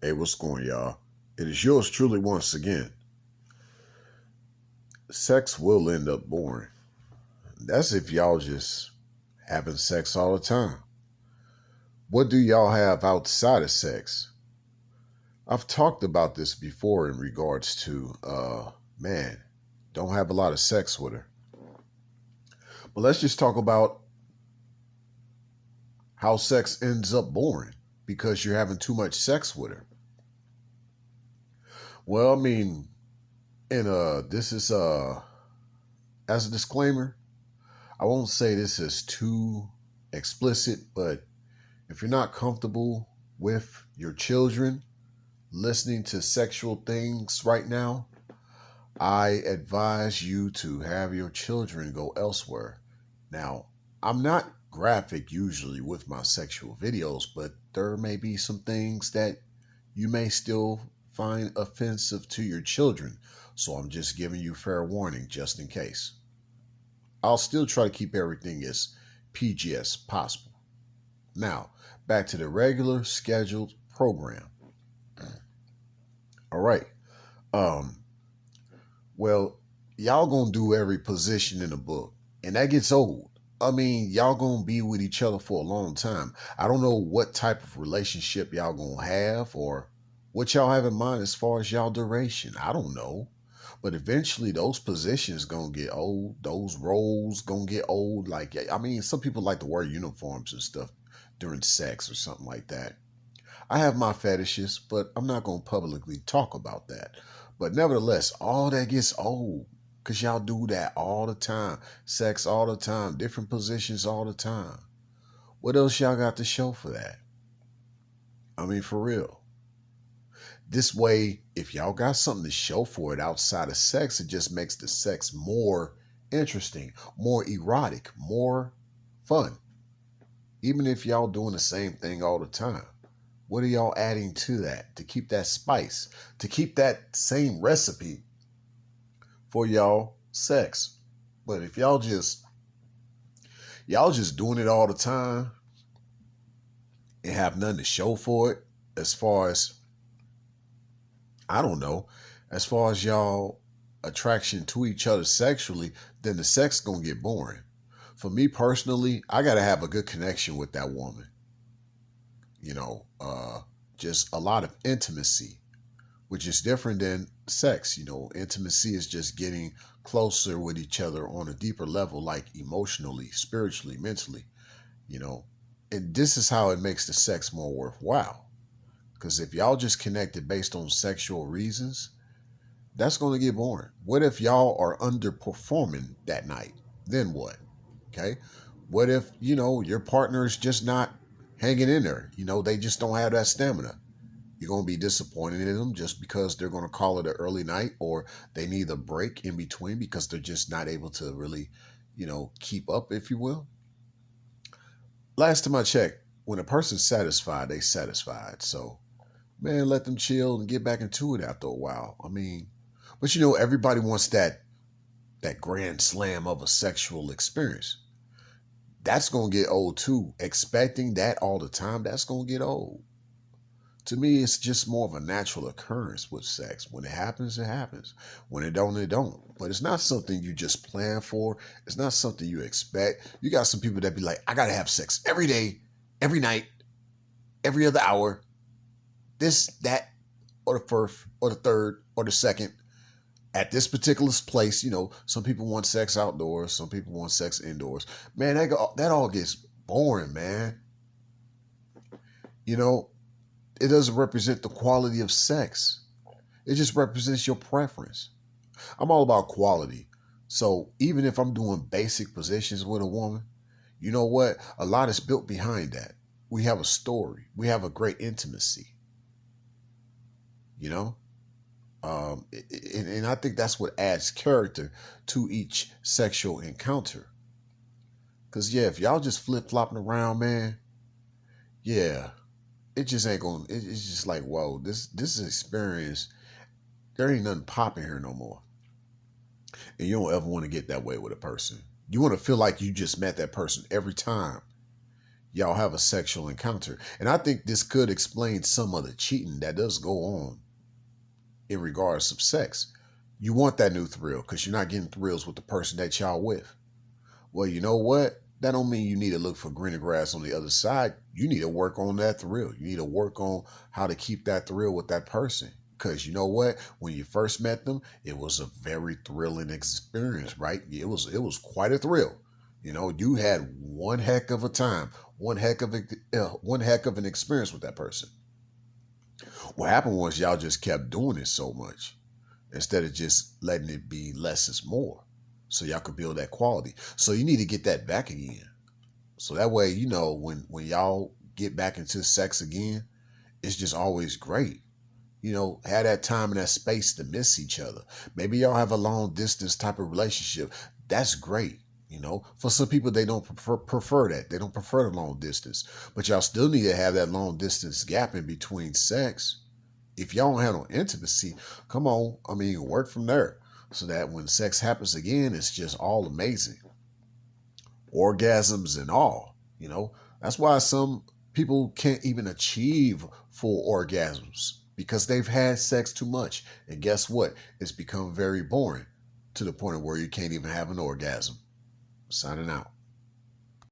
Hey, what's going, y'all? It is yours truly once again. Sex will end up boring. That's if y'all just having sex all the time. What do y'all have outside of sex? I've talked about this before in regards to, man, don't have a lot of sex with her. But let's just talk about how sex ends up boring because you're having too much sex with her. Well, I mean, this is as a disclaimer, I won't say this is too explicit, but if you're not comfortable with your children listening to sexual things right now, I advise you to have your children go elsewhere. Now, I'm not graphic usually with my sexual videos, but there may be some things that you may still find offensive to your children. So I'm just giving you fair warning just in case. I'll still try to keep everything as PG as possible. Now, back to the regular scheduled program. All right. Um, well, y'all gonna do every position in the book, and that gets old. I mean, y'all gonna be with each other for a long time. I don't know what type of relationship y'all gonna have or what y'all have in mind as far as y'all duration. I don't know. But eventually those positions gonna get old. Those roles gonna get old. Like, I mean, some people like to wear uniforms and stuff during sex or something like that. I have my fetishes, but I'm not gonna publicly talk about that. But nevertheless, all that gets old because y'all do that all the time. Sex all the time, different positions all the time. What else y'all got to show for that? I mean, for real. This way, if y'all got something to show for it outside of sex, it just makes the sex more interesting, more erotic, more fun. Even if y'all doing the same thing all the time. What are y'all adding to that to keep that spice, to keep that same recipe for y'all sex? But if y'all just doing it all the time and have nothing to show for it, as far as I don't know, as far as y'all attraction to each other sexually, then the sex gonna get boring. For me personally, I gotta have a good connection with that woman. You know, just a lot of intimacy, which is different than sex. You know, intimacy is just getting closer with each other on a deeper level, like emotionally, spiritually, mentally, you know. And this is how it makes the sex more worthwhile. Because if y'all just connected based on sexual reasons, that's going to get boring. What if y'all are underperforming that night? Then what? Okay. What if, your partner is just not hanging in there? They just don't have that stamina. You're going to be disappointed in them just because they're going to call it an early night or they need a break in between because they're just not able to really, keep up, if you will. Last time I checked, when a person's satisfied, they satisfied. So, man, let them chill and get back into it after a while. I mean, but everybody wants that grand slam of a sexual experience. That's going to get old too. Expecting that all the time, that's going to get old. To me, it's just more of a natural occurrence with sex. When it happens, it happens. When it don't, it don't. But it's not something you just plan for. It's not something you expect. You got some people that be like, I got to have sex every day, every night, every other hour, this, that, or the first, or the third, or the second. At this particular place, some people want sex outdoors. Some people want sex indoors. Man, that all gets boring, man. You know, it doesn't represent the quality of sex. It just represents your preference. I'm all about quality. So even if I'm doing basic positions with a woman, you know what? A lot is built behind that. We have a story. We have a great intimacy. You know? And I think that's what adds character to each sexual encounter. Because, yeah, if y'all just flip-flopping around, man, yeah, it just ain't going to, it's just like, whoa, this experience, there ain't nothing popping here no more. And you don't ever want to get that way with a person. You want to feel like you just met that person every time. y'all have a sexual encounter. And I think this could explain some of the cheating that does go on in regards of sex. You want that new thrill because you're not getting thrills with the person that y'all with. Well, you know what? That don't mean you need to look for greener grass on the other side. You need to work on that thrill. You need to work on how to keep that thrill with that person. Because you know what? When you first met them, it was a very thrilling experience, right? It was quite a thrill. You had one heck of a time, one heck of an experience with that person. What happened was y'all just kept doing it so much instead of just letting it be less is more. So y'all could build that quality. So you need to get that back again. So that way, when y'all get back into sex again, it's just always great. Have that time and that space to miss each other. Maybe y'all have a long distance type of relationship. That's great. For some people, they don't prefer that. They don't prefer the long distance. But y'all still need to have that long distance gap in between sex. If y'all don't have no intimacy, come on. I mean, work from there so that when sex happens again, it's just all amazing. Orgasms and all. That's why some people can't even achieve full orgasms because they've had sex too much. And guess what? It's become very boring to the point of where you can't even have an orgasm. Signing out.